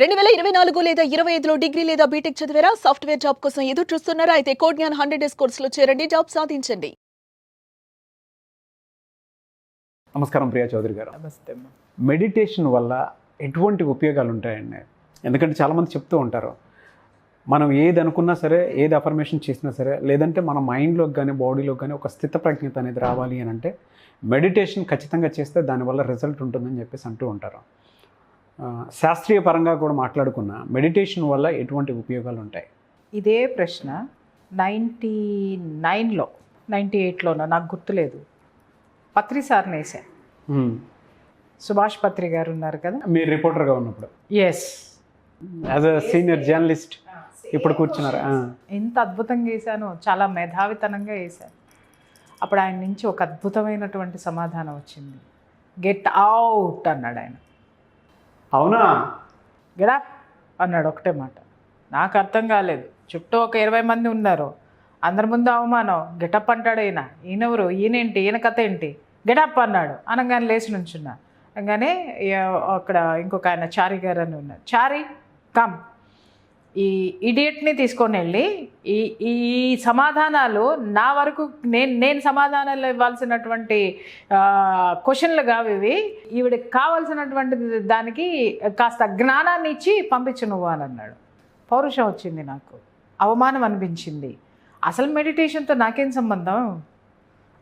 2024 లేదా 25లో డిగ్రీ లేదా బీటెక్ చదివారా? సాఫ్ట్‌వేర్ జాబ్ కోసం ఎదురు చూస్తున్నారా? అయితే కోడ్ జ్ఞాన్ 100 డేస్ కోర్సులో చేరండి. జాబ్ సాధించండి. నమస్కారం ప్రియా చౌదరి గారు. నమస్తే అమ్మ. మెడిటేషన్ వల్ల ఎటువంటి ఉపయోగాలు ఉంటాయండి? ఎందుకంటే చాలామంది చెప్తూ ఉంటారు, మనం ఏది అనుకున్నా సరే, ఏది అఫర్మేషన్ చేసినా సరే, లేదంటే మన మైండ్లోకి కానీ బాడీలోకి కానీ ఒక స్థితప్రజ్ఞత అనేది రావాలి అని అంటే మెడిటేషన్ ఖచ్చితంగా చేస్తే దానివల్ల రిజల్ట్ ఉంటుందని చెప్పేసి అంటూ ఉంటారు. శాస్త్రీయ పరంగా కూడా మాట్లాడుకున్న మెడిటేషన్ వల్ల ఎటువంటి ఉపయోగాలు ఉంటాయి? ఇదే ప్రశ్న 99లో 98లోనో నాకు గుర్తులేదు పత్రి సార్ని వేసాను. సుభాష్ పత్రి గారు ఉన్నారు కదా, మీరు రిపోర్టర్గా ఉన్నప్పుడు yes, as a senior journalist ఇప్పుడు కూర్చున్నారు. ఎంత అద్భుతంగా వేసాను, చాలా మేధావితనంగా వేశాను. అప్పుడు ఆయన నుంచి ఒక అద్భుతమైనటువంటి సమాధానం వచ్చింది. గెట్ అవుట్ అన్నాడు ఆయన. అవునా? గెటప్ అన్నాడు ఒకటే మాట. నాకు అర్థం కాలేదు. చుట్టూ ఒక 20 మంది ఉన్నారు, అందరి ముందు అవమానం. గెటప్ అంటాడు ఈయన. ఈయనెవరు? ఈయనేంటి? ఈయన కథ ఏంటి? గెటప్ అన్నాడు అనగానే లేచి నుంచున్నా. అనగానే అక్కడ ఇంకొక ఆయన చారి గారు అని ఉన్నారు. చారి కమ్, ఈ ఇడియట్ని తీసుకొని వెళ్ళి ఈ ఈ సమాధానాలు నా వరకు నేను సమాధానాలు ఇవ్వాల్సినటువంటి క్వశ్చన్లు కావు ఇవి, ఈవిడికి కావాల్సినటువంటి దానికి కాస్త జ్ఞానాన్ని ఇచ్చి పంపించు నువ్వు అని అన్నాడు. పౌరుషం వచ్చింది నాకు, అవమానం అనిపించింది. అసలు మెడిటేషన్తో నాకేం సంబంధం?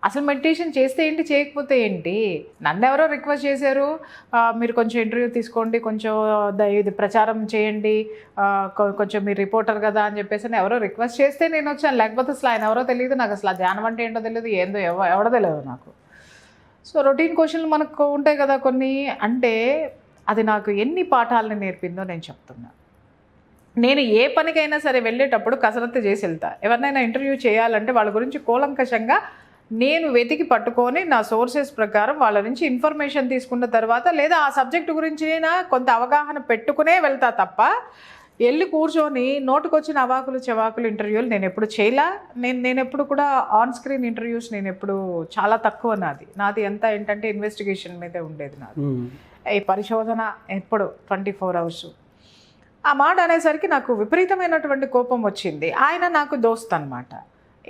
అసలు మెడిటేషన్ చేస్తే ఏంటి, చేయకపోతే ఏంటి? నన్ను ఎవరో రిక్వెస్ట్ చేశారు, మీరు కొంచెం ఇంటర్వ్యూ తీసుకోండి, కొంచెం ఇది ప్రచారం చేయండి, కొంచెం మీరు రిపోర్టర్ కదా అని చెప్పేసి ఎవరో రిక్వెస్ట్ చేస్తే నేను వచ్చాను. లేకపోతే అసలు ఆయన ఎవరో తెలియదు నాకు, అసలు ధ్యానం అంటే ఏంటో తెలియదు, ఏందో ఎవడో తెలియదు నాకు. సో రొటీన్ క్వశ్చన్లు మనకు ఉంటాయి కదా కొన్ని, అంటే అది నాకు ఎన్ని పాఠాలను నేర్పిందో నేను చెప్తున్నా. నేను ఏ పనికైనా సరే వెళ్ళేటప్పుడు కసరత్తు చేసి వెళ్తా. ఎవరినైనా ఇంటర్వ్యూ చేయాలంటే వాళ్ళ గురించి కూలంకషంగా నేను వెతికి పట్టుకొని నా సోర్సెస్ ప్రకారం వాళ్ళ నుంచి ఇన్ఫర్మేషన్ తీసుకున్న తర్వాత, లేదా ఆ సబ్జెక్టు గురించి కొంత అవగాహన పెట్టుకునే వెళ్తా తప్ప వెళ్ళి కూర్చొని నోటుకొచ్చిన అవాకులు చెవాకులు ఇంటర్వ్యూలు నేను ఎప్పుడు చేయలా. నేను ఎప్పుడు కూడా ఆన్ స్క్రీన్ ఇంటర్వ్యూస్ నేను ఎప్పుడు చాలా తక్కువ. నాది ఎంత ఏంటంటే ఇన్వెస్టిగేషన్ మీదే ఉండేది నాది. ఈ పరిశోధన ఎప్పుడు 24 hours. ఆ మాట అనేసరికి నాకు విపరీతమైనటువంటి కోపం వచ్చింది. ఆయన నాకు దోస్త్ అనమాట.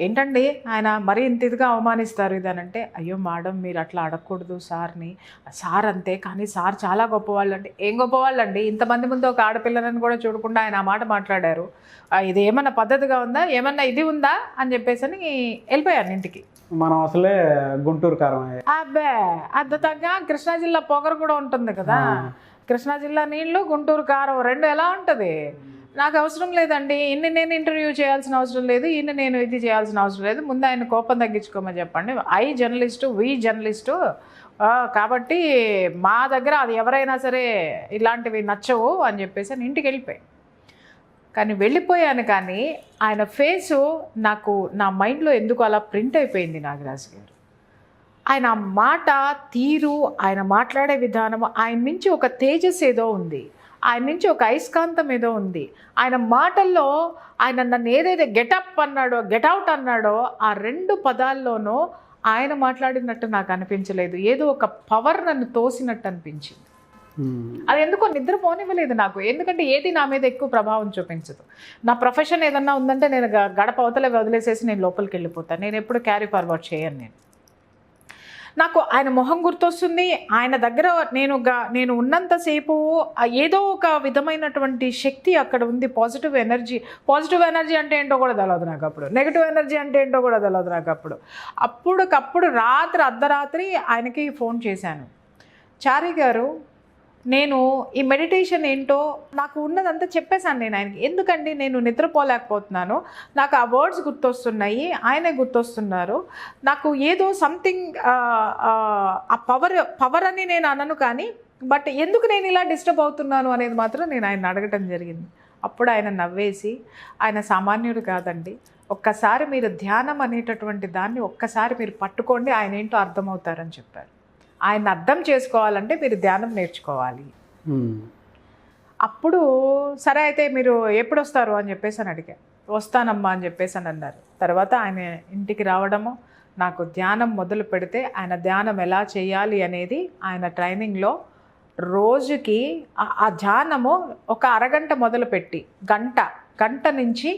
ఏంటండి ఆయన మరీ ఇంత ఇదిగా అవమానిస్తారు ఇదనంటే, అయ్యో మేడం మీరు అట్లా అడగకూడదు సార్ని, సార్ అంతే, కానీ సార్ చాలా గొప్పవాళ్ళు. అంటే ఏం గొప్పవాళ్ళు అండి? ఇంతమంది ముందు ఒక ఆడపిల్లలను కూడా చూడకుండా ఆయన ఆ మాట మాట్లాడారు. ఇది ఏమన్నా పద్ధతిగా ఉందా, ఏమన్నా ఇది ఉందా అని చెప్పేసి అని వెళ్ళిపోయాను ఇంటికి. మనం అసలే గుంటూరు కారం. అబ్బే అద్భుతంగా కృష్ణా జిల్లా పొగరు కూడా ఉంటుంది కదా, కృష్ణా జిల్లా నీళ్లు గుంటూరు కారం రెండు ఎలా ఉంటుంది? నాకు అవసరం లేదండి, నేను ఇంటర్వ్యూ చేయాల్సిన అవసరం లేదు, నేను ఇది చేయాల్సిన అవసరం లేదు. ముందు ఆయన కోపం తగ్గించుకోమని చెప్పండి. జర్నలిస్టు, జర్నలిస్టు కాబట్టి మా దగ్గర అది ఎవరైనా సరే ఇలాంటివి నచ్చవు అని చెప్పేసి నేను ఇంటికి వెళ్ళిపోయాను. కానీ వెళ్ళిపోయాను, కానీ ఆయన ఫేసు నాకు నా మైండ్లో ఎందుకు అలా ప్రింట్ అయిపోయింది. నాగరాజు గారు ఆయన మాట తీరు, ఆయన మాట్లాడే విధానం, ఆయన నుంచి ఒక తేజస్ ఏదో ఉంది, ఆయన నుంచి ఒక అయస్కాంతం ఏదో ఉంది. ఆయన మాటల్లో ఆయన నన్ను ఏదైతే గెటప్ అన్నాడో, గెటౌట్ అన్నాడో, ఆ 2 పదాల్లోనూ ఆయన మాట్లాడినట్టు నాకు అనిపించలేదు. ఏదో ఒక పవర్ నన్ను తోసినట్టు అనిపించింది. అది ఎందుకో నిద్రపోనివ్వలేదు నాకు. ఎందుకంటే ఏది నా మీద ఎక్కువ ప్రభావం చూపించదు. నా ప్రొఫెషన్ ఏదన్నా ఉందంటే నేను గడప అవతలే వదిలేసేసి నేను లోపలికి వెళ్ళిపోతాను. నేను ఎప్పుడు క్యారీ ఫార్వర్డ్ చేయను. నాకు ఆయన మొహం గుర్తొస్తుంది. ఆయన దగ్గర నేను ఉన్నంతసేపు ఏదో ఒక విధమైనటువంటి శక్తి అక్కడ ఉంది, పాజిటివ్ ఎనర్జీ. పాజిటివ్ ఎనర్జీ అంటే ఏంటో కూడా తెలియదు నాకు అప్పుడు, నెగిటివ్ ఎనర్జీ అంటే ఏంటో కూడా తెలియదు నాకు అప్పుడు. అప్పటికప్పుడు అర్ధరాత్రి ఆయనకి ఫోన్ చేశాను. చారి గారు, నేను ఈ మెడిటేషన్ ఏంటో నాకు ఉన్నదంతా చెప్పేశాను నేను ఆయనకి. ఎందుకండి నేను నిద్రపోలేకపోతున్నాను, నాకు ఆ వర్డ్స్ గుర్తొస్తున్నాయి, ఆయనే గుర్తొస్తున్నారు. నాకు ఏదో సంథింగ్ ఆ పవర్ అని నేను అనను, కానీ బట్ ఎందుకు నేను ఇలా డిస్టర్బ్ అవుతున్నాను అనేది మాత్రం నేను ఆయన అడగటం జరిగింది. అప్పుడు ఆయన నవ్వేసి, ఆయన సామాన్యుడు కాదండి, ఒక్కసారి మీరు ధ్యానం అనేటటువంటి దాన్ని ఒక్కసారి మీరు పట్టుకోండి, ఆయన ఏంటో అర్థమవుతారని చెప్పారు. ఆయన అర్థం చేసుకోవాలంటే మీరు ధ్యానం నేర్చుకోవాలి. అప్పుడు సరే అయితే మీరు ఎప్పుడు వస్తారు అని చెప్పేసి అని అడిగాను. వస్తానమ్మా అని చెప్పేసి అని అన్నారు. తర్వాత ఆయన ఇంటికి రావడము, నాకు ధ్యానం మొదలు పెడితే ఆయన ధ్యానం ఎలా చేయాలి అనేది ఆయన ట్రైనింగ్లో రోజుకి ఆ ధ్యానము ఒక అరగంట మొదలుపెట్టి గంట నుంచి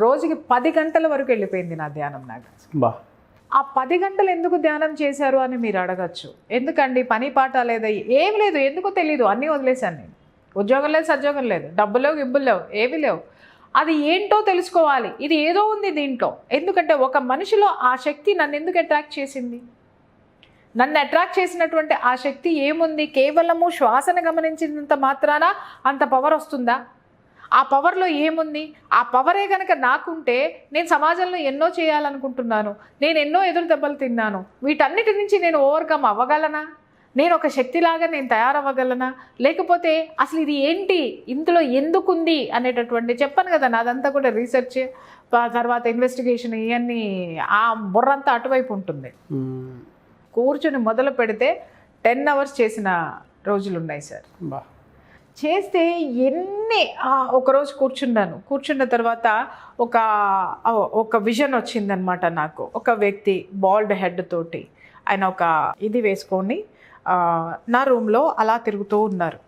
రోజుకి 10 గంటల వరకు వెళ్ళిపోయింది నా ధ్యానం. నాకు బా ఆ 10 గంటలు ఎందుకు ధ్యానం చేశారు అని మీరు అడగచ్చు. ఎందుకండి పని పాట లేదా, ఏం లేదు, ఎందుకో తెలీదు, అన్నీ వదిలేశాను నేను. ఉద్యోగం లేదు, సద్యోగం లేదు, డబ్బులు లేవు, గిబ్బులు లేవు, ఏమీ లేవు. అది ఏంటో తెలుసుకోవాలి, ఇది ఏదో ఉంది దీంట్లో. ఎందుకంటే ఒక మనిషిలో ఆ శక్తి నన్ను ఎందుకు అట్రాక్ట్ చేసింది? నన్ను అట్రాక్ట్ చేసినటువంటి ఆ శక్తి ఏముంది? కేవలము శ్వాసను గమనించినంత మాత్రాన అంత పవర్ వస్తుందా? ఆ పవర్లో ఏముంది? ఆ పవరే కనుక నాకుంటే నేను సమాజంలో ఎన్నో చేయాలనుకుంటున్నాను, నేను ఎన్నో ఎదురు దెబ్బలు తిన్నాను, వీటన్నిటి నుంచి నేను ఓవర్కమ్ అవ్వగలనా? నేను ఒక శక్తిలాగా నేను తయారవ్వగలనా? లేకపోతే అసలు ఇది ఏంటి, ఇందులో ఎందుకుంది అనేటటువంటి, చెప్పాను కదా నాదంతా కూడా రీసెర్చ్, తర్వాత ఇన్వెస్టిగేషన్, ఇవన్నీ ఆ బుర్రంతా అటువైపు ఉంటుంది. కూర్చుని మొదలు పెడితే 10 hours చేసిన రోజులు ఉన్నాయి సార్. బా చేస్తే ఒకరోజు కూర్చున్న తర్వాత ఒక విజన్ వచ్చిందనమాట నాకు. ఒక వ్యక్తి బాల్డ్ హెడ్ తోటి ఆయన ఒక ఇది వేసుకొని నా రూమ్లో అలా తిరుగుతూ ఉన్నారు.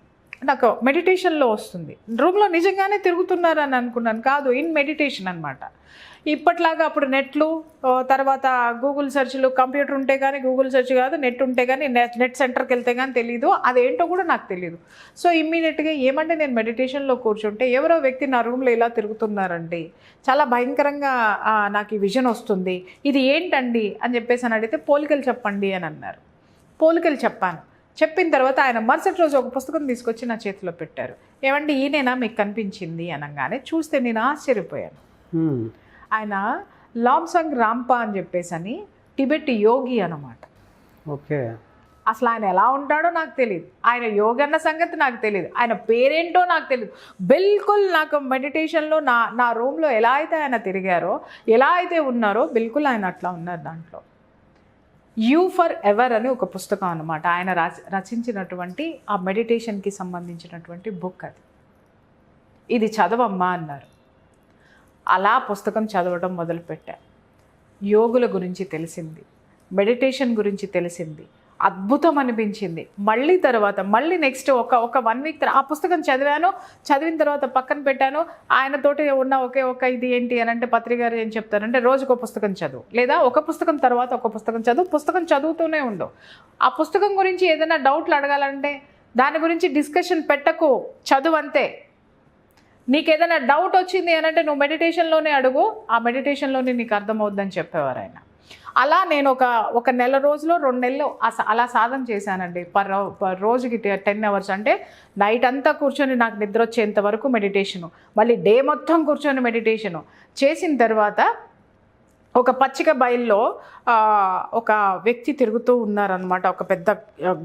నాకు మెడిటేషన్లో వస్తుంది, రూమ్లో నిజంగానే తిరుగుతున్నారని అనుకున్నాను, కాదు, ఇన్ మెడిటేషన్ అనమాట. ఇప్పట్లాగా అప్పుడు నెట్లు, తర్వాత గూగుల్ సెర్చ్లు, కంప్యూటర్ ఉంటే కానీ గూగుల్ సెర్చ్ కాదు, నెట్ ఉంటే కానీ నెట్ సెంటర్కి వెళ్తే కానీ తెలీదు, అదేంటో కూడా నాకు తెలియదు. సో ఇమ్మీడియట్గా ఏమంటే నేను మెడిటేషన్లో కూర్చుంటే ఎవరో వ్యక్తి నా రూమ్లో ఇలా తిరుగుతున్నారండి, చాలా భయంకరంగా నాకు ఈ విజన్ వస్తుంది, ఇది ఏంటండి అని చెప్పేసి అని అడిగితే పోలికలు చెప్పండి అని అన్నారు. పోలికలు చెప్పాను. చెప్పిన తర్వాత ఆయన మరుసటి రోజు ఒక పుస్తకం తీసుకొచ్చి నా చేతిలో పెట్టారు. ఏమండి ఈయనేనా మీకు కనిపించింది అనగానే చూస్తే నేను ఆశ్చర్యపోయాను. ఆయన లాబ్సాంగ్ రాంపా అని చెప్పేసి అని టిబెట్ యోగి అన్నమాట. ఓకే. అసలు ఆయన ఎలా ఉంటాడో నాకు తెలియదు, ఆయన యోగి అన్న సంగతి నాకు తెలియదు, ఆయన పేరేంటో నాకు తెలియదు. బిల్కుల్ నాకు మెడిటేషన్లో నా రూమ్లో ఎలా అయితే ఆయన తిరిగారో, ఎలా అయితే ఉన్నారో, బిల్కుల్ ఆయన అట్లా ఉన్నారు. దాంట్లో యూ ఫర్ ఎవర్ అని ఒక పుస్తకం అన్నమాట, ఆయన రచించినటువంటి ఆ మెడిటేషన్కి సంబంధించినటువంటి బుక్ అది. ఇది చదవమ్మా అన్నారు. అలా పుస్తకం చదవడం మొదలుపెట్టా. యోగుల గురించి తెలిసింది, మెడిటేషన్ గురించి తెలిసింది, అద్భుతం అనిపించింది. మళ్ళీ నెక్స్ట్ ఒక 1 week ఆ పుస్తకం చదివిన తర్వాత పక్కన పెట్టాను. ఆయనతోటి ఉన్న ఒక ఇది ఏంటి అని అంటే, పత్రి గారు ఏం చెప్తారంటే రోజుకో పుస్తకం చదువు, లేదా ఒక పుస్తకం తర్వాత ఒక పుస్తకం చదువు, పుస్తకం చదువుతూనే ఉండవు. ఆ పుస్తకం గురించి ఏదైనా డౌట్లు అడగాలంటే దాని గురించి డిస్కషన్ పెట్టకు, చదువు అంతే. నీకు ఏదైనా డౌట్ వచ్చింది అని అంటే నువ్వు మెడిటేషన్లోనే అడుగు, ఆ మెడిటేషన్లోనే నీకు అర్థమవుద్దని చెప్పేవారు ఆయన. అలా నేను ఒక నెల రోజులో 2 నెలలు అలా సాధన చేశానండి. రోజుకి 10 hours, అంటే నైట్ అంతా కూర్చొని నాకు నిద్ర వచ్చేంత వరకు మెడిటేషను, మళ్ళీ డే మొత్తం కూర్చొని మెడిటేషను చేసిన తర్వాత ఒక పచ్చిక బయల్లో ఒక వ్యక్తి తిరుగుతూ ఉన్నారనమాట. ఒక పెద్ద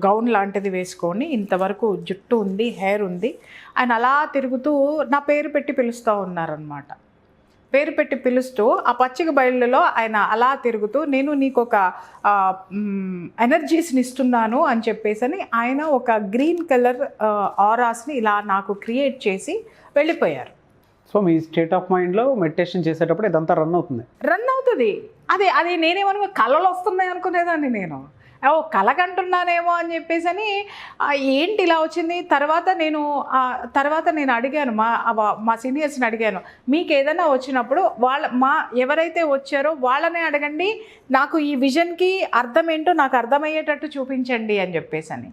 గౌన్ లాంటిది వేసుకొని, ఇంతవరకు జుట్టు ఉంది, హెయిర్ ఉంది. ఆయన అలా తిరుగుతూ నా పేరు పెట్టి పిలుస్తూ ఉన్నారనమాట. పేరు పెట్టి పిలుస్తూ ఆ పచ్చిక బయళ్ళలో ఆయన అలా తిరుగుతూ, నేను నీకు ఒక ఎనర్జీస్ని ఇస్తున్నాను అని చెప్పేసి ఆయన ఒక గ్రీన్ కలర్ ఆరాస్ని ఇలా నాకు క్రియేట్ చేసి వెళ్ళిపోయారు. సో మీ స్టేట్ ఆఫ్ మైండ్లో మెడిటేషన్ చేసేటప్పుడు ఇదంతా రన్ అవుతుంది. అది నేనేమనుకో కళలు వస్తున్నాయి అనుకునేదాన్ని. నేను కలగంటున్నానేమో అని చెప్పేసి ఏంటి ఇలా వచ్చింది. తర్వాత నేను అడిగాను, మా సీనియర్స్ని అడిగాను, మీకు ఏదైనా వచ్చినప్పుడు ఎవరైతే వచ్చారో వాళ్ళనే అడగండి, నాకు ఈ విజన్కి అర్థం ఏంటో నాకు అర్థమయ్యేటట్టు చూపించండి అని చెప్పేసి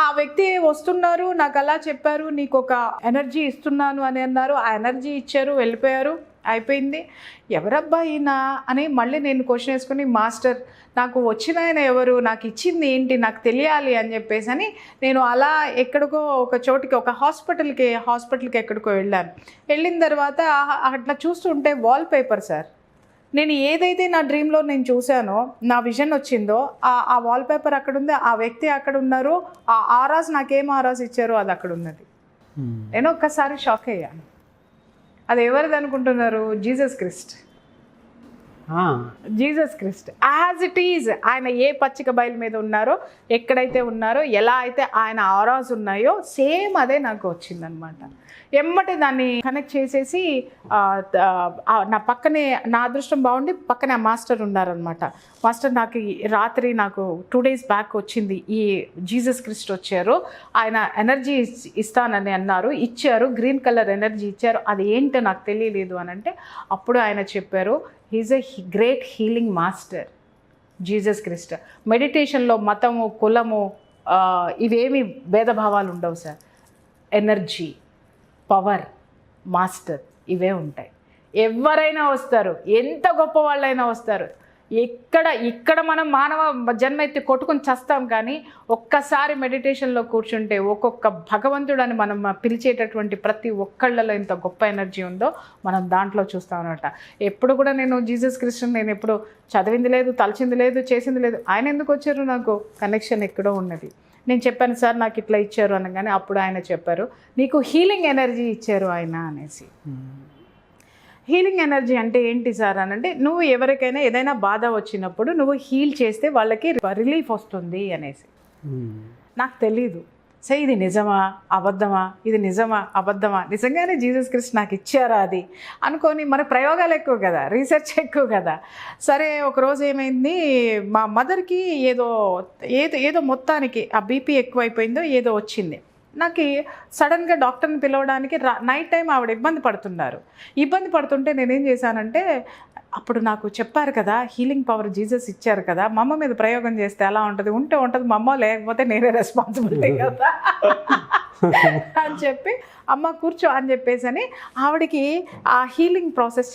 ఆ వ్యక్తి వస్తున్నారు, నాకు అలా చెప్పారు, నీకు ఒక ఎనర్జీ ఇస్తున్నాను అని అన్నారు. ఆ ఎనర్జీ ఇచ్చారు, వెళ్ళిపోయారు, అయిపోయింది. ఎవరబ్బా ఈయన అని మళ్ళీ నేను క్వశ్చన్ వేసుకుని, మాస్టర్ నాకు వచ్చిన ఆయన ఎవరు, నాకు ఇచ్చింది ఏంటి, నాకు తెలియాలి అని చెప్పేసి నేను అలా ఎక్కడికో ఒక చోటికి, ఒక హాస్పిటల్కి ఎక్కడికో వెళ్ళిన తర్వాత అట్లా చూస్తుంటే వాల్ పేపర్ సార్, నేను ఏదైతే నా డ్రీమ్లో నేను చూశానో, నా విజన్ వచ్చిందో ఆ వాల్ పేపర్ అక్కడ ఉంది, ఆ వ్యక్తి అక్కడ ఉన్నారు, ఆ ఆరాస్ నాకేం ఆరాస్ ఇచ్చారో అది అక్కడ ఉన్నది. నేను ఒక్కసారి షాక్ అయ్యాను. అది ఎవరిది అనుకుంటున్నారు? Jesus Christ. Jesus Christ as it is. ఆయన ఏ పచ్చిక బయలు మీద ఉన్నారో, ఎక్కడైతే ఉన్నారో, ఎలా అయితే ఆయన ఆరాస్ ఉన్నాయో సేమ్ అదే నాకు వచ్చిందనమాట. ఎమ్మటి దాన్ని కనెక్ట్ చేసేసి నా పక్కనే, నా అదృష్టం బాగుండి పక్కనే ఆ మాస్టర్ ఉన్నారనమాట. మాస్టర్ నాకు రాత్రి నాకు 2 days బ్యాక్ వచ్చింది, ఈ జీసస్ క్రిస్ట్ వచ్చారు, ఆయన ఎనర్జీ ఇస్తానని అన్నారు, ఇచ్చారు, గ్రీన్ కలర్ ఎనర్జీ ఇచ్చారు, అది ఏంటో నాకు తెలియలేదు అని అంటే అప్పుడు ఆయన చెప్పారు, he is a great healing master Jesus Christ. మెడిటేషన్లో మతము, కులము ఇవేమి భేదభావాలు ఉండవు సార్. ఎనర్జీ, పవర్, మాస్టర్ ఇవే ఉంటాయి. ఎవరైనా వస్తారు, ఎంత గొప్ప వాళ్ళైనా వస్తారు. ఇక్కడ మనం మానవ జన్మ ఎత్తి కొట్టుకుని చస్తాం, కానీ ఒక్కసారి మెడిటేషన్లో కూర్చుంటే ఒక్కొక్క భగవంతుడని మనం పిలిచేటటువంటి ప్రతి ఒక్కళ్ళలో ఎంత గొప్ప ఎనర్జీ ఉందో మనం దాంట్లో చూస్తామన్నమాట. ఎప్పుడు కూడా నేను జీసస్ క్రిస్టియన్, నేను ఎప్పుడు చదివింది లేదు, తలచింది లేదు, చేసింది లేదు. ఆయన ఎందుకు వచ్చారు, నాకు కనెక్షన్ ఎక్కడో ఉన్నది. నేను చెప్పాను సార్ నాకు ఇట్లా ఇచ్చారు అనగానే అప్పుడు ఆయన చెప్పారు, నీకు హీలింగ్ ఎనర్జీ ఇచ్చారు ఆయన అనేసి. హీలింగ్ ఎనర్జీ అంటే ఏంటి సార్ అని అంటే, నువ్వు ఎవరికైనా ఏదైనా బాధ వచ్చినప్పుడు నువ్వు హీల్ చేస్తే వాళ్ళకి రిలీఫ్ వస్తుంది అనేసి. నాకు తెలీదు సో ఇది నిజమా అబద్ధమా, ఇది నిజమా అబద్ధమా, నిజంగానే జీసస్ క్రిస్ట్ నాకు ఇచ్చారా అది అనుకొని, మన ప్రయోగాలు ఎక్కువ కదా, రీసెర్చ్ ఎక్కువ కదా. సరే ఒకరోజు ఏమైంది, మా మదర్కి ఏదో మొత్తానికి ఆ బీపీ ఎక్కువైపోయిందో ఏదో వచ్చింది. నాకు సడన్గా డాక్టర్ని పిలవడానికి నైట్ టైం ఆవిడ ఇబ్బంది పడుతుంటే నేనేం చేశానంటే, అప్పుడు నాకు చెప్పారు కదా హీలింగ్ పవర్ జీసస్ ఇచ్చారు కదా, మా అమ్మ మీద ప్రయోగం చేస్తే ఎలా ఉంటుంది, ఉంటే ఉంటుంది మా అమ్మ, లేకపోతే నేనే రెస్పాన్సిబిలిటీ కదా అని చెప్పి, అమ్మ కూర్చో అని చెప్పేసి అని ఆవిడకి ఆ హీలింగ్ ప్రాసెస్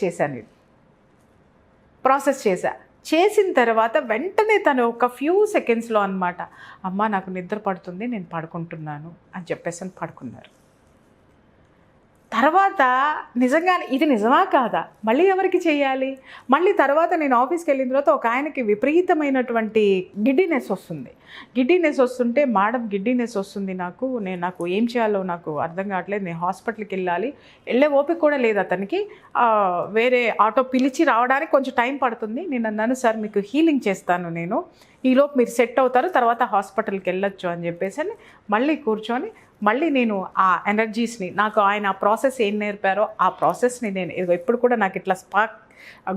చేసిన తర్వాత వెంటనే తను ఒక ఫ్యూ సెకండ్స్లో అనమాట, అమ్మ నాకు నిద్ర పడుతుంది, నేను పడుకుంటున్నాను అని చెప్పేసి పడుకున్నారు. తర్వాత నిజంగానే ఇది నిజమా కాదా, మళ్ళీ ఎవరికి చేయాలి, మళ్ళీ తర్వాత నేను ఆఫీస్కి వెళ్ళిన తర్వాత ఒక ఆయనకి విపరీతమైనటువంటి గిడ్డినెస్ వస్తుంటే, మేడం గిడ్డినెస్ వస్తుంది నాకు ఏం చేయాలో నాకు అర్థం కావట్లేదు, నేను హాస్పిటల్కి వెళ్ళే ఓపిక కూడా లేదు అతనికి, వేరే ఆటో పిలిచి రావడానికి కొంచెం టైం పడుతుంది. నేను అన్నాను, సార్ మీకు హీలింగ్ చేస్తాను నేను, ఈలోపు మీరు సెట్ అవుతారు, తర్వాత హాస్పిటల్కి వెళ్ళొచ్చు అని చెప్పేసి అని మళ్ళీ కూర్చొని మళ్ళీ నేను ఆ ఎనర్జీస్ని, నాకు ఆయన ఆ ప్రాసెస్ ఏం నేర్పారో ఆ ప్రాసెస్ని నేను ఎప్పుడు కూడా నాకు ఇట్లా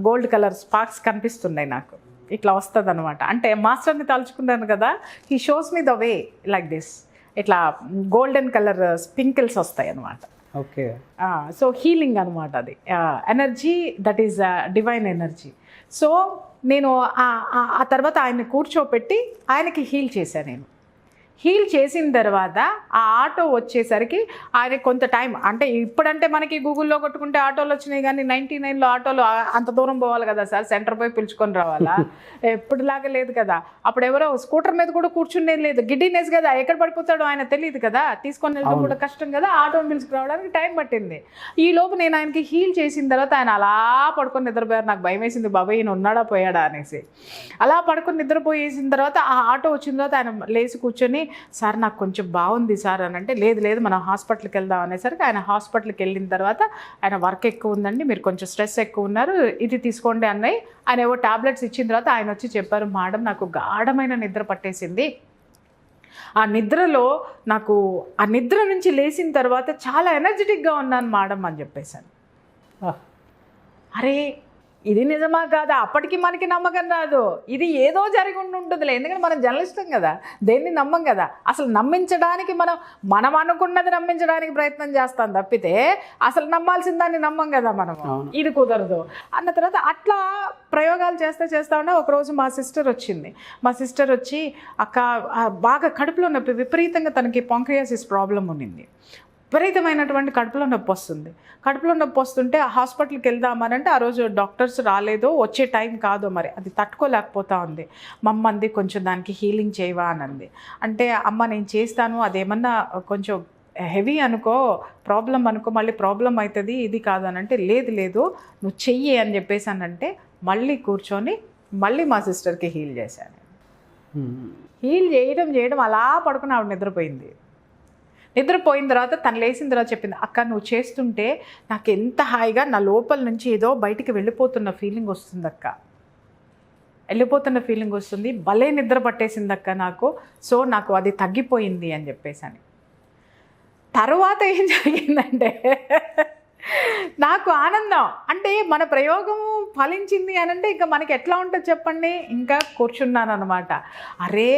గోల్డ్ కలర్ స్పార్క్స్ కనిపిస్తున్నాయి, నాకు ఇట్లా వస్తుంది అనమాట. అంటే మాస్టర్ని తలుచుకున్నాను కదా, he shows me the way like this, ఇట్లా గోల్డెన్ కలర్ స్పింకిల్స్ వస్తాయి అనమాట. ఓకే, సో హీలింగ్ అనమాట అది, energy that is divine energy. So నేను ఆ తర్వాత ఆయన్ని కూర్చోపెట్టి ఆయనకి హీల్ చేశాను. నేను హీల్ చేసిన తర్వాత ఆ ఆటో వచ్చేసరికి ఆయన కొంత టైం, అంటే ఇప్పుడంటే మనకి గూగుల్లో కొట్టుకుంటే ఆటోలు వచ్చినాయి, కానీ 99లో ఆటోలు అంత దూరం పోవాలి కదా సార్, సెంటర్ పోయి పిలుచుకొని రావాలా, ఎప్పుడులాగా లేదు కదా. అప్పుడు ఎవరో స్కూటర్ మీద కూడా కూర్చునేది లేదు, గిడ్డినెస్ కదా, ఎక్కడ పడిపోతాడో ఆయన తెలియదు కదా, తీసుకొని వెళ్ళడం కూడా కష్టం కదా, ఆటోని పిలుచుకురావడానికి టైం పట్టింది. ఈ లోపు నేను ఆయనకి హీల్ చేసిన తర్వాత ఆయన అలా పడుకొని నిద్రపోయారు. నాకు భయం వేసింది, బాబాయ్ ఈయన ఉన్నాడా పోయాడా అనేసి. అలా పడుకొని నిద్రపోయేసిన తర్వాత ఆ ఆటో వచ్చిన తర్వాత ఆయన లేచి కూర్చొని, సార్ నాకు కొంచెం బాగుంది సార్ అని అంటే, లేదు మనం హాస్పిటల్కి వెళ్దాం అనేసరికి ఆయన హాస్పిటల్కి వెళ్ళిన తర్వాత, ఆయన వర్క్ ఎక్కువ ఉందండి, మీరు కొంచెం స్ట్రెస్ ఎక్కువ ఉన్నారు, ఇది తీసుకోండి అన్నయ్య, ఆయన ఏవో టాబ్లెట్స్ ఇచ్చిన తర్వాత ఆయన వచ్చి చెప్పారు, మేడం నాకు గాఢమైన నిద్ర పట్టేసింది, ఆ నిద్రలో నాకు ఆ నిద్ర నుంచి లేచిన తర్వాత చాలా ఎనర్జెటిక్గా ఉన్నాను మేడం అని చెప్పేశాను. అరే ఇది నిజమా కాదా, అప్పటికి మనకి నమ్మకం రాదు, ఇది ఏదో జరిగి ఉంటుందిలే, ఎందుకంటే మనం జర్నలిస్టం కదా, దేన్ని నమ్మం కదా, అసలు నమ్మించడానికి మనం అనుకున్నది నమ్మించడానికి ప్రయత్నం చేస్తాం తప్పితే అసలు నమ్మాల్సిన దాన్ని నమ్మం కదా మనం, ఇది కుదరదు అన్న తర్వాత అట్లా ప్రయోగాలు చేస్తా ఉంటే ఒకరోజు మా సిస్టర్ వచ్చి, అక్క బాగా కడుపులో నొప్పి విపరీతంగా, తనకి పాంక్రియాసిస్ ప్రాబ్లం ఉన్నింది, విపరీతమైనటువంటి కడుపులో నొప్పి వస్తుంటే హాస్పిటల్కి వెళ్దామనంటే ఆ రోజు డాక్టర్స్ రాలేదు, వచ్చే టైం కాదు, మరి అది తట్టుకోలేకపోతా ఉంది. మా అమ్మ అంది కొంచెం దానికి హీలింగ్ చేయవా అని అంది. అంటే అమ్మ నేను చేస్తాను, అదేమన్నా కొంచెం హెవీ అనుకో, ప్రాబ్లం అనుకో, మళ్ళీ ప్రాబ్లం అవుతుంది, ఇది కాదు అని అంటే, లేదు నువ్వు చెయ్యి అని చెప్పేసి అంటే మళ్ళీ కూర్చొని మళ్ళీ మా సిస్టర్కి హీల్ చేశాను. హీల్ చేయడం అలా పడుకుని ఆవిడ నిద్రపోయిన తర్వాత తను లేచిన తర్వాత చెప్పింది, అక్క నువ్వు చేస్తుంటే నాకు ఎంత హాయిగా నా లోపల నుంచి ఏదో బయటికి వెళ్ళిపోతున్న ఫీలింగ్ వస్తుంది అక్క. వెళ్ళిపోతున్న ఫీలింగ్ వస్తుంది, భలే నిద్ర పట్టేసింది అక్క నాకు, సో నాకు అది తగ్గిపోయింది అని చెప్పేసి అని. తర్వాత ఏం జరిగిందంటే నాకు ఆనందం, అంటే మన ప్రయోగం ఫలించింది అని అంటే ఇంకా మనకి ఎట్లా ఉంటుంది చెప్పండి. ఇంకా కూర్చున్నాను అనమాట. అరే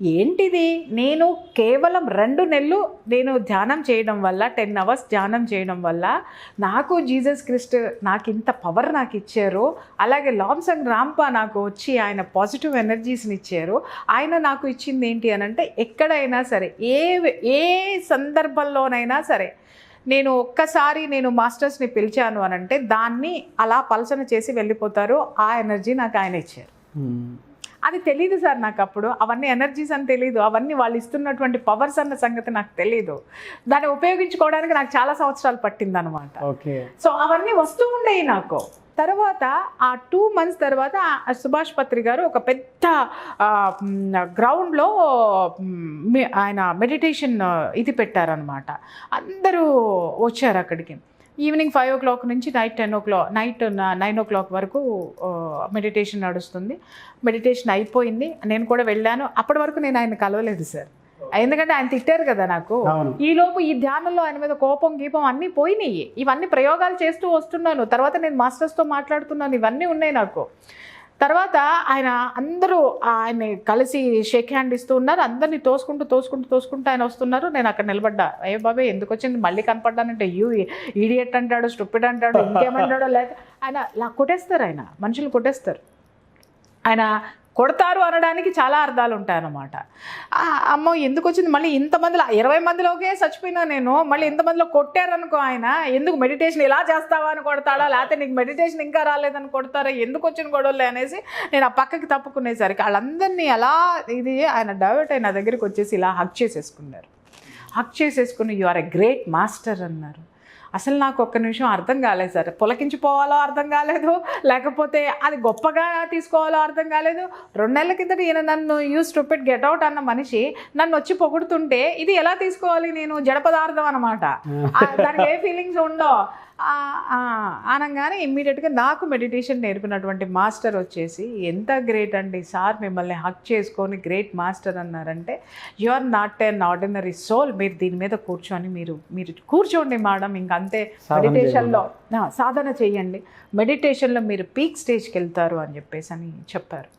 ఏంటిది, నేను కేవలం 2 నెలలు నేను ధ్యానం చేయడం వల్ల 10 hours ధ్యానం చేయడం వల్ల నాకు జీసస్ క్రిస్ట్ నాకు ఇంత పవర్ నాకు ఇచ్చారు. అలాగే లాంసంగ్ రాంపా నాకు వచ్చి ఆయన పాజిటివ్ ఎనర్జీస్ని ఇచ్చారు. ఆయన నాకు ఇచ్చింది ఏంటి అని అంటే ఎక్కడైనా సరే ఏ సందర్భంలోనైనా సరే నేను ఒక్కసారి నేను మాస్టర్స్ని పిలిచాను అని అంటే దాన్ని అలా పలసన చేసి వెళ్ళిపోతారు. ఆ ఎనర్జీ నాకు ఆయన ఇచ్చారు. అది తెలీదు సార్ నాకు అప్పుడు, అవన్నీ ఎనర్జీస్ అని తెలీదు, అవన్నీ వాళ్ళు ఇస్తున్నటువంటి పవర్స్ అన్న సంగతి నాకు తెలీదు. దాన్ని ఉపయోగించుకోవడానికి నాకు చాలా సంవత్సరాలు పట్టిందనమాట. సో అవన్నీ వస్తూ ఉండేవి నాకు. తర్వాత ఆ 2 months తర్వాత సుభాష్ పత్రి గారు ఒక పెద్ద గ్రౌండ్లో ఆయన మెడిటేషన్ ఇది పెట్టారనమాట. అందరూ వచ్చారు అక్కడికి. ఈవినింగ్ 5 o'clock నుంచి నైట్ 9 o'clock వరకు మెడిటేషన్ నడుస్తుంది. మెడిటేషన్ అయిపోయింది, నేను కూడా వెళ్ళాను. అప్పటి వరకు నేను ఆయన కలవలేదు సార్, ఎందుకంటే ఆయన తిట్టారు కదా నాకు. ఈలోపు ఈ ధ్యానంలో ఆయన మీద కోపం గీపం అన్నీ పోయినాయి. ఇవన్నీ ప్రయోగాలు చేస్తూ వస్తున్నాను. తర్వాత నేను మాస్టర్స్తో మాట్లాడుతున్నాను, ఇవన్నీ ఉన్నాయి నాకు. తర్వాత అందరూ ఆయన్ని కలిసి షేక్ హ్యాండ్ ఇస్తూ ఉన్నారు. అందరినీ తోసుకుంటూ ఆయన వస్తున్నారు. నేను అక్కడ నిలబడ్డా. అయ్యో బాబాయ్ ఎందుకు వచ్చింది, మళ్ళీ కనపడ్డానంటే ఈడియట్ అంటాడు, స్టూపిడ్ అంటాడు, ఇంకేమంటాడో. లేక ఆయన ఇలా కొట్టేస్తారు, ఆయన మనుషులు కొట్టేస్తారు. ఆయన కొడతారు అనడానికి చాలా అర్థాలు ఉంటాయన్నమాట. అమ్మో ఎందుకు వచ్చింది, మళ్ళీ ఇంతమందిలో 20 మందిలోకే చచ్చిపోయినా నేను, మళ్ళీ ఇంతమందిలో కొట్టారనుకో ఆయన, ఎందుకు మెడిటేషన్ ఇలా చేస్తావా అని కొడతాడా, లేకపోతే నీకు మెడిటేషన్ ఇంకా రాలేదని కొడతారా, ఎందుకు వచ్చిన గొడవలే అనేసి నేను ఆ పక్కకి తప్పుకునేసరికి వాళ్ళందరినీ అలా ఇది ఆయన డైవర్ట్ అయిన దగ్గరికి వచ్చేసి ఇలా హక్ చేసేసుకున్నారు. హక్ చేసేసుకుని you are a great master అన్నారు. అసలు నాకు ఒక్క నిమిషం అర్థం కాలేదు సార్, పులకించిపోవాలో అర్థం కాలేదు, లేకపోతే అది గొప్పగా తీసుకోవాలో అర్థం కాలేదు. 2 నెలల కిందట ఈయన నన్ను యూ స్టూపిడ్ గెట్ అవుట్ అన్న మనిషి నన్ను వచ్చి పొగుడుతుంటే ఇది ఎలా తీసుకోవాలి, నేను జడ పదార్థం అనమాట, దానికి ఏ ఫీలింగ్స్ ఉండవు అనగానే ఇమ్మీడియట్గా నాకు మెడిటేషన్ నేర్పినటువంటి మాస్టర్ వచ్చేసి ఎంత గ్రేట్ అండి సార్, మిమ్మల్ని హక్ చేసుకొని గ్రేట్ మాస్టర్ అన్నారంటే you are not an ordinary soul, మీరు దీని మీద కూర్చొని మీరు కూర్చోండి మేడం, ఇంకంతే మెడిటేషన్లో సాధన చేయండి, మెడిటేషన్లో మీరు పీక్ స్టేజ్కి వెళ్తారు అని చెప్పేసి అని చెప్పారు.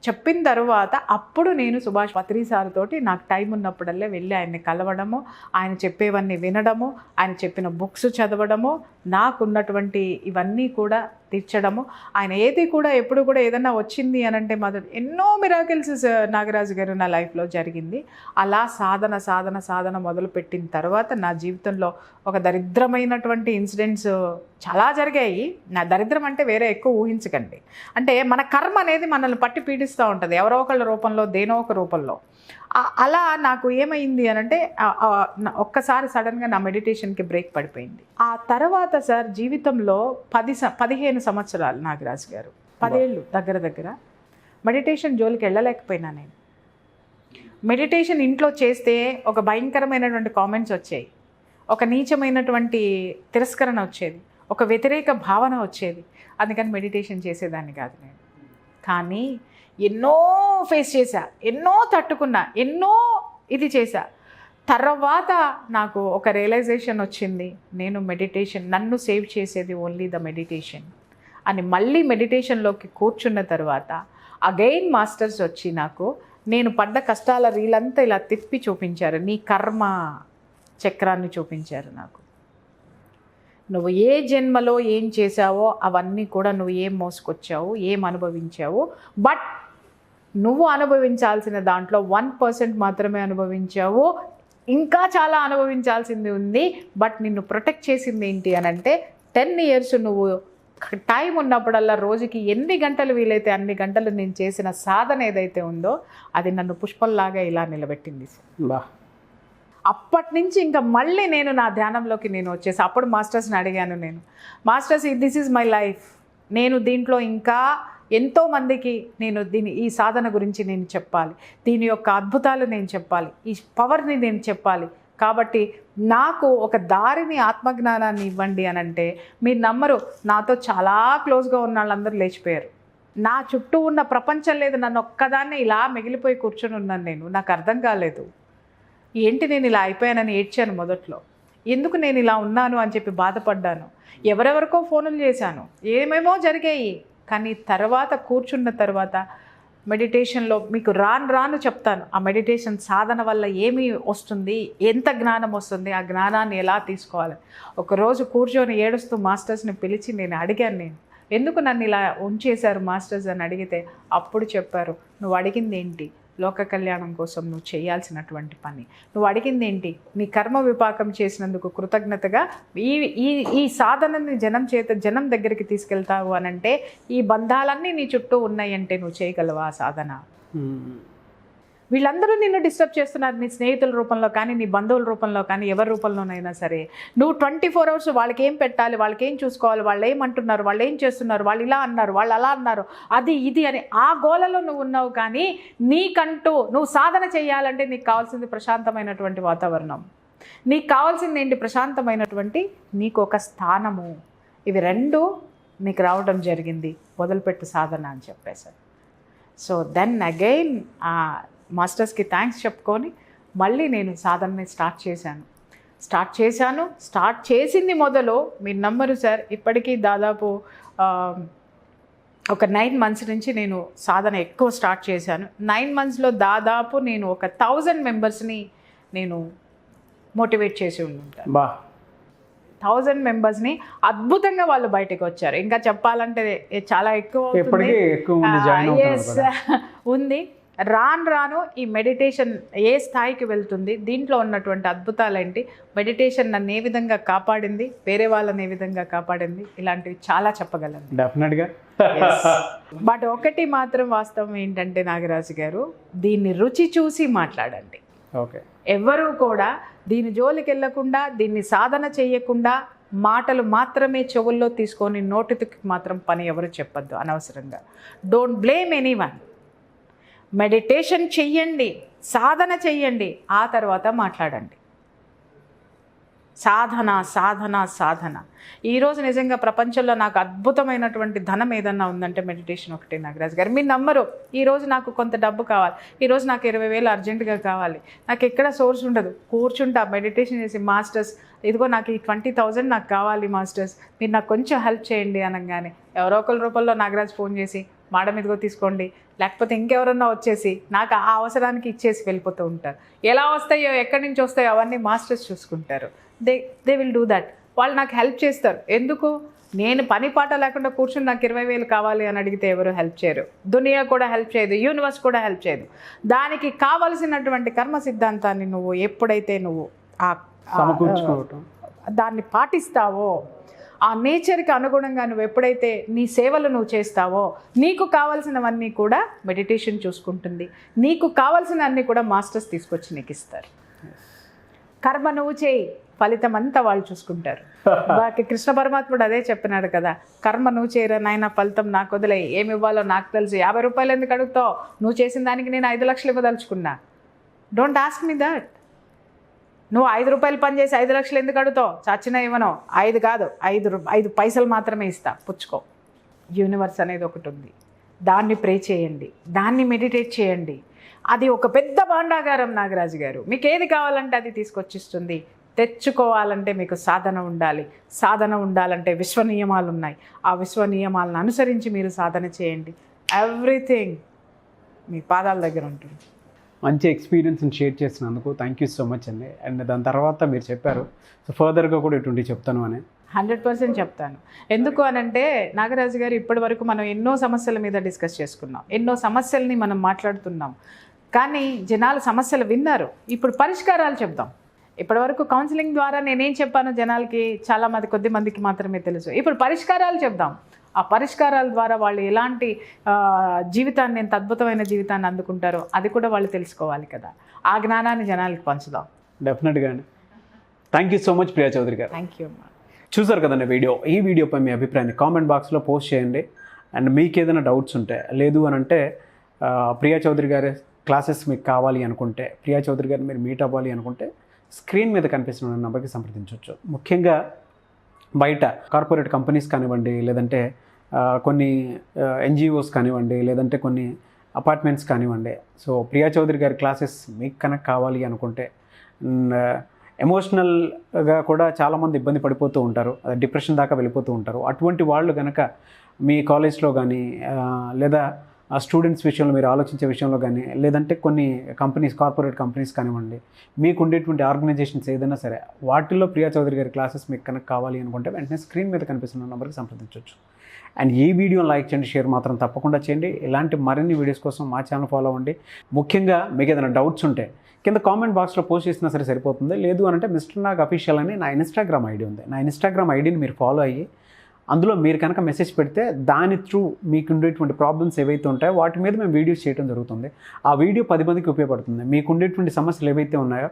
చెప్పిన తర్వాత అప్పుడు నేను సుభాష్ పత్రి సార్ తోటి నాకు టైం ఉన్నప్పుడల్లా వెళ్ళి ఆయన్ని కలవడము, ఆయన చెప్పేవన్నీ వినడము, ఆయన చెప్పిన బుక్స్ చదవడము, నాకున్నటువంటి ఇవన్నీ కూడా తీర్చడము. ఆయన ఏది కూడా ఎప్పుడు కూడా ఏదన్నా వచ్చింది అని అంటే మొదటి ఎన్నో మిరాకిల్స్ నాగరాజు గారు నా లైఫ్లో జరిగింది. అలా సాధన మొదలుపెట్టిన తర్వాత నా జీవితంలో ఒక దరిద్రమైనటువంటి ఇన్సిడెంట్స్ చాలా జరిగాయి. నా దరిద్రం అంటే వేరే ఎక్కువ ఊహించకండి, అంటే మన కర్మ అనేది మనల్ని పట్టి పీడిస్తూ ఉంటుంది ఎవరో ఒకళ్ళ రూపంలో, దేనో ఒక రూపంలో. అలా నాకు ఏమైంది అని అంటే ఒక్కసారి సడన్గా నా మెడిటేషన్కి బ్రేక్ పడిపోయింది. ఆ తర్వాత సార్ జీవితంలో 15 సంవత్సరాలు నాగరాజు గారు 10 ఏళ్ళు దగ్గర మెడిటేషన్ జోలికి వెళ్ళలేకపోయినా నేను. మెడిటేషన్ ఇంట్లో చేస్తే ఒక భయంకరమైనటువంటి కామెంట్స్ వచ్చాయి, ఒక నీచమైనటువంటి తిరస్కరణ వచ్చేది, ఒక వ్యతిరేక భావన వచ్చేది. అందుకని మెడిటేషన్ చేసేదాన్ని కాదు నేను. కానీ ఎన్నో ఫేస్ చేశా, ఎన్నో తట్టుకున్నా, ఎన్నో ఇది చేశా. తర్వాత నాకు ఒక రియలైజేషన్ వచ్చింది, నేను మెడిటేషన్ నన్ను సేవ్ చేసేది ఓన్లీ ద మెడిటేషన్ అని. మళ్ళీ మెడిటేషన్లోకి కూర్చున్న తర్వాత అగైన్ మాస్టర్స్ వచ్చి నాకు నేను పడ్డ కష్టాల రీలంతా ఇలా తిప్పి చూపించారు, నీ కర్మ చక్రాన్ని చూపించారు నాకు. నువ్వు ఏ జన్మలో ఏం చేశావో అవన్నీ కూడా నువ్వు ఏం మోసుకొచ్చావు, ఏం అనుభవించావు, బట్ నువ్వు అనుభవించాల్సిన దాంట్లో 1% మాత్రమే అనుభవించావు, ఇంకా చాలా అనుభవించాల్సింది ఉంది. బట్ నిన్ను ప్రొటెక్ట్ చేసింది ఏంటి అని అంటే 10 years నువ్వు టైం ఉన్నప్పుడల్లా రోజుకి ఎన్ని గంటలు వీలైతే అన్ని గంటలు నేను చేసిన సాధన ఏదైతే ఉందో అది నన్ను పుష్పంలాగా ఇలా నిలబెట్టింది. అప్పటి నుంచి ఇంకా మళ్ళీ నేను నా ధ్యానంలోకి నేను వచ్చేసి అప్పుడు మాస్టర్స్ని అడిగాను, నేను masters this is my life, నేను దీంట్లో ఇంకా ఎంతోమందికి నేను ఈ సాధన గురించి నేను చెప్పాలి, దీని యొక్క అద్భుతాలు నేను చెప్పాలి, ఈ పవర్ని నేను చెప్పాలి. కాబట్టి నాకు ఒక దారిని ఆత్మజ్ఞానాన్ని ఇవ్వండి అని అంటే మీరు నమ్మరు, నాతో చాలా క్లోజ్గా ఉన్న వాళ్ళందరూ లేచిపోయారు. నా చుట్టూ ఉన్న ప్రపంచం లేదు, నన్ను ఒక్కదాన్నే ఇలా మిగిలిపోయి కూర్చొని ఉన్నాను నేను. నాకు అర్థం కాలేదు ఏంటి నేను ఇలా అయిపోయానని ఏడ్చాను మొదట్లో. ఎందుకు నేను ఇలా ఉన్నాను అని చెప్పి బాధపడ్డాను. ఎవరెవరికో ఫోన్లు చేశాను, ఏమేమో జరిగాయి. కానీ తర్వాత కూర్చున్న తర్వాత మెడిటేషన్లో మీకు రాను చెప్తాను ఆ మెడిటేషన్ సాధన వల్ల ఏమి వస్తుంది, ఎంత జ్ఞానం వస్తుంది, ఆ జ్ఞానాన్ని ఎలా తీసుకోవాలి. ఒకరోజు కూర్చొని ఏడుస్తూ మాస్టర్స్ని పిలిచి నేను అడిగాను, ఎందుకు నన్ను ఇలా ఉంచేశారు మాస్టర్స్ అని అడిగితే అప్పుడు చెప్పారు, నువ్వు అడిగింది ఏంటి, లోక కళ్యాణం కోసం నువ్వు చేయాల్సినటువంటి పని. నువ్వు అడిగింది ఏంటి, నీ కర్మ విపాకం చేసినందుకు కృతజ్ఞతగా ఈ సాధనని జనం దగ్గరికి తీసుకెళ్తావు అనంటే ఈ బంధాలన్నీ నీ చుట్టూ ఉన్నాయంటే నువ్వు చేయగలవా ఆ సాధన. వీళ్ళందరూ నిన్ను డిస్టర్బ్ చేస్తున్నారు, నీ స్నేహితుల రూపంలో కానీ, నీ బంధువుల రూపంలో కానీ, ఎవరి రూపంలోనైనా సరే. నువ్వు 24 hours వాళ్ళకి ఏం పెట్టాలి, వాళ్ళకి ఏం చూసుకోవాలి, వాళ్ళు ఏమంటున్నారు, వాళ్ళు ఏం చేస్తున్నారు, వాళ్ళు ఇలా అన్నారు, వాళ్ళు అలా అన్నారు, అది ఇది అని ఆ గోలలో నువ్వు ఉన్నావు. కానీ నీకంటూ నువ్వు సాధన చేయాలంటే నీకు కావాల్సింది ప్రశాంతమైనటువంటి వాతావరణం, నీకు కావాల్సింది ఏంటి, ప్రశాంతమైనటువంటి నీకు ఒక స్థానము. ఇవి రెండు నీకు రావడం జరిగింది, మొదలుపెట్టు సాధన అని చెప్పేశారు. సో దెన్ అగైన్ మాస్టర్స్కి థ్యాంక్స్ చెప్పుకొని మళ్ళీ నేను సాధనని స్టార్ట్ చేసింది మొదలు మీరు నమ్మరు సార్, ఇప్పటికీ దాదాపు ఒక 9 months నుంచి నేను సాధన ఎక్కువ స్టార్ట్ చేశాను. 9 monthsలో దాదాపు నేను ఒక 1000 మెంబర్స్ని నేను మోటివేట్ చేసి ఉంటాను. 1000 మెంబర్స్ని అద్భుతంగా వాళ్ళు బయటకు వచ్చారు. ఇంకా చెప్పాలంటే చాలా ఎక్కువ ఉంది. రాను ఈ మెడిటేషన్ ఏ స్థాయికి వెళ్తుంది, దీంట్లో ఉన్నటువంటి అద్భుతాలు ఏంటి, మెడిటేషన్ నన్ను ఏ విధంగా కాపాడింది, వేరే వాళ్ళని ఏ విధంగా కాపాడింది, ఇలాంటివి చాలా చెప్పగలను డెఫినెట్గా. బట్ ఒకటి మాత్రం వాస్తవం ఏంటంటే నాగరాజు గారు, దీన్ని రుచి చూసి మాట్లాడండి. ఓకే, ఎవ్వరూ కూడా దీని జోలికి వెళ్ళకుండా, దీన్ని సాధన చేయకుండా మాటలు మాత్రమే చెవుల్లో తీసుకొని నోటికి మాత్రం పని ఎవరు చెప్పొద్దు అనవసరంగా. Don't blame anyone. మెడిటేషన్ చెయ్యండి, సాధన చెయ్యండి, ఆ తర్వాత మాట్లాడండి. సాధన. ఈరోజు నిజంగా ప్రపంచంలో నాకు అద్భుతమైనటువంటి ధనం ఏదన్నా ఉందంటే మెడిటేషన్ ఒకటే నాగరాజు గారు. మీరు నమ్మరు, ఈరోజు నాకు కొంత డబ్బు కావాలి, ఈరోజు నాకు 20,000 అర్జెంటుగా కావాలి, నాకు ఎక్కడ సోర్స్ ఉండదు, కూర్చుంటా మెడిటేషన్ చేసి మాస్టర్స్ ఇదిగో నాకు ఈ 20,000 నాకు కావాలి మాస్టర్స్, మీరు నాకు కొంచెం హెల్ప్ చేయండి అనగానే ఎవరో ఒకరి రూపంలో నాగరాజు ఫోన్ చేసి మేడం ఇదిగో తీసుకోండి, లేకపోతే ఇంకెవరన్నా వచ్చేసి నాకు ఆ అవసరానికి ఇచ్చేసి వెళ్ళిపోతూ ఉంటారు. ఎలా వస్తాయో ఎక్కడి నుంచి వస్తాయో అవన్నీ మాస్టర్స్ చూసుకుంటారు. They will do that. వాళ్ళు నాకు హెల్ప్ చేస్తారు. ఎందుకు, నేను పని పాట లేకుండా కూర్చుని నాకు 20,000 కావాలి అని అడిగితే ఎవరు హెల్ప్ చేయరు. దునియా కూడా హెల్ప్ చేయదు, యూనివర్స్ కూడా హెల్ప్ చేయదు. దానికి కావలసినటువంటి కర్మ సిద్ధాంతాన్ని నువ్వు ఎప్పుడైతే నువ్వు దాన్ని పాటిస్తావో, ఆ నేచర్కి అనుగుణంగా నువ్వు ఎప్పుడైతే నీ సేవలు నువ్వు చేస్తావో, నీకు కావాల్సినవన్నీ కూడా మెడిటేషన్ చూసుకుంటుంది, నీకు కావాల్సిన అన్నీ కూడా మాస్టర్స్ తీసుకొచ్చి నీకు ఇస్తారు. కర్మ నువ్వు చేయి, ఫలితం అంతా వాళ్ళు చూసుకుంటారు. బాకి కృష్ణ పరమాత్ముడు అదే చెప్పినాడు కదా, కర్మ నువ్వు చేయరా నాయన, ఫలితం నాకు వదిలే, ఏమి ఇవ్వాలో నాకు తెలుసు, 50 రూపాయలు ఎందుకు అడుగుతావు, నువ్వు చేసిన దానికి నేను 5 లక్షలు ఇవ్వదలుచుకున్నా. Don't ask me that. నువ్వు 5 రూపాయలు పని చేసి 5 లక్షలు ఎందుకు అడుగుతావు, చచ్చినా ఇవ్వను. 5 కాదు, 5 పైసలు మాత్రమే ఇస్తా, పుచ్చుకో. యూనివర్స్ అనేది ఒకటి ఉంది, దాన్ని ప్రే చేయండి, దాన్ని మెడిటేట్ చేయండి. అది ఒక పెద్ద భాండాగారం నాగరాజు గారు. మీకు ఏది కావాలంటే అది తీసుకొచ్చిస్తుంది. తెచ్చుకోవాలంటే మీకు సాధన ఉండాలి. సాధన ఉండాలంటే విశ్వ నియమాలు ఉన్నాయి. ఆ విశ్వ నియమాలను అనుసరించి మీరు సాధన చేయండి. ఎవ్రీథింగ్ మీ పాదాల దగ్గర ఉంటుంది. మంచి ఎక్స్పీరియన్స్ని షేర్ చేసినందుకు థ్యాంక్ యూ సో మచ్ అండి. అండ్ దాని తర్వాత మీరు చెప్పారు సో ఫర్దర్గా కూడా ఇటువంటి చెప్తాను అని. 100% చెప్తాను. ఎందుకు అనంటే నాగరాజు గారు, ఇప్పటి వరకు మనం ఎన్నో సమస్యల మీద డిస్కస్ చేసుకున్నాం, ఎన్నో సమస్యల్ని మనం మాట్లాడుతున్నాం, కానీ జనాలు సమస్యలు విన్నారు. ఇప్పుడు పరిష్కారాలు చెప్దాం. ఇప్పటివరకు కౌన్సిలింగ్ ద్వారా నేనేం చెప్పాను జనాలకి కొద్ది మందికి మాత్రమే తెలుసు. ఇప్పుడు పరిష్కారాలు చెప్దాం. ఆ పరిష్కారాల ద్వారా వాళ్ళు ఎలాంటి జీవితాన్ని, ఎంత అద్భుతమైన జీవితాన్ని అందుకుంటారో అది కూడా వాళ్ళు తెలుసుకోవాలి కదా. ఆ జ్ఞానాన్ని జనాలకి పంచుదాం. డెఫినెట్గా అండి. Thank you so much Priya Chowdary గారు. థ్యాంక్ యూ అమ్మా. చూసారు కదండి వీడియో. ఈ వీడియోపై మీ అభిప్రాయాన్ని కామెంట్ బాక్స్లో పోస్ట్ చేయండి. అండ్ మీకు ఏదైనా డౌట్స్ ఉంటే, లేదు అని అంటే ప్రియా చౌదరి గారి క్లాసెస్ మీకు కావాలి అనుకుంటే, ప్రియా చౌదరి గారిని మీరు మీట్ అవ్వాలి అనుకుంటే స్క్రీన్ మీద కనిపిస్తున్న నెంబర్కి సంప్రదించవచ్చు. ముఖ్యంగా బయట కార్పొరేట్ కంపెనీస్ కానివ్వండి, లేదంటే కొన్ని ఎన్జిఓస్ కానివ్వండి, లేదంటే కొన్ని అపార్ట్మెంట్స్ కానివ్వండి. సో ప్రియా చౌదరి గారి క్లాసెస్ మీకు కనుక కావాలి అనుకుంటే, ఎమోషనల్గా కూడా చాలామంది ఇబ్బంది పడిపోతూ ఉంటారు, డిప్రెషన్ దాకా వెళ్ళిపోతూ ఉంటారు. అటువంటి వాళ్ళు కనుక మీ కాలేజ్లో కానీ లేదా స్టూడెంట్స్ విషయంలో మీరు ఆలోచించే విషయంలో కానీ, లేదంటే కొన్ని కంపెనీస్, కార్పొరేట్ కంపెనీస్ కానివ్వండి, మీకు ఉండేటువంటి ఆర్గనైజేషన్స్ ఏదైనా సరే, వాటిల్లో ప్రియా చౌదరి గారి క్లాసెస్ మీకు కనుక కావాలి అనుకుంటే వెంటనే స్క్రీన్ మీద కనిపిస్తున్న నెంబర్కి సంప్రదించవచ్చు. అండ్ ఈ వీడియోని లైక్ చేయండి, షేర్ మాత్రం తప్పకుండా చేయండి. ఇలాంటి మరిన్ని వీడియోస్ కోసం మా ఛానల్ ఫాలో అవ్వండి. ముఖ్యంగా మీకు ఏదైనా డౌట్స్ ఉంటే కింద కామెంట్ బాక్స్లో పోస్ట్ చేసినా సరే సరిపోతుంది. లేదు అని అంటే మిస్టర్ నాగ్ అఫీషియల్ అని నా ఇన్స్టాగ్రామ్ ఐడి ఉంది. నా ఇన్స్టాగ్రామ్ ఐడిని మీరు ఫాలో అయ్యి అందులో మీరు కనుక మెసేజ్ పెడితే దాని త్రూ మీకు ఉండేటువంటి ప్రాబ్లమ్స్ ఏవైతే ఉంటాయో వాటి మీద మేము వీడియోస్ చేయడం జరుగుతుంది. ఆ వీడియో 10 మందికి ఉపయోగపడుతుంది. మీకు ఉండేటువంటి సమస్యలు ఏవైతే ఉన్నాయో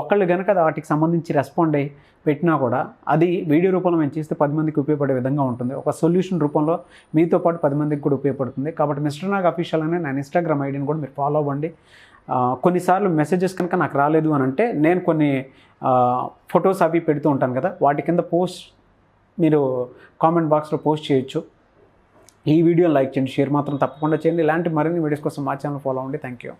ఒకళ్ళు కనుక వాటికి సంబంధించి రెస్పాండ్ అయ్యి పెట్టినా కూడా అది వీడియో రూపంలో మేము చేస్తే 10 మందికి ఉపయోగపడే విధంగా ఉంటుంది. ఒక సొల్యూషన్ రూపంలో మీతో పాటు 10 మందికి కూడా ఉపయోగపడుతుంది. కాబట్టి మిస్టర్ నాగ్ అఫీషియల్ అనే నా ఇన్స్టాగ్రామ్ ఐడిని కూడా మీరు ఫాలో అవ్వండి. కొన్నిసార్లు మెసేజెస్ కనుక నాకు రాలేదు అని అంటే నేను కొన్ని ఫొటోస్ అవి పెడుతూ ఉంటాను కదా, వాటి కింద పోస్ట్ మీరు కామెంట్ బాక్స్లో పోస్ట్ చేయొచ్చు. ఈ వీడియోని లైక్ చేయండి, షేర్ మాత్రం తప్పకుండా చేయండి. ఇలాంటి మరిన్ని వీడియోస్ కోసం మా ఛానల్ ఫాలో అవ్వండి. Thank you.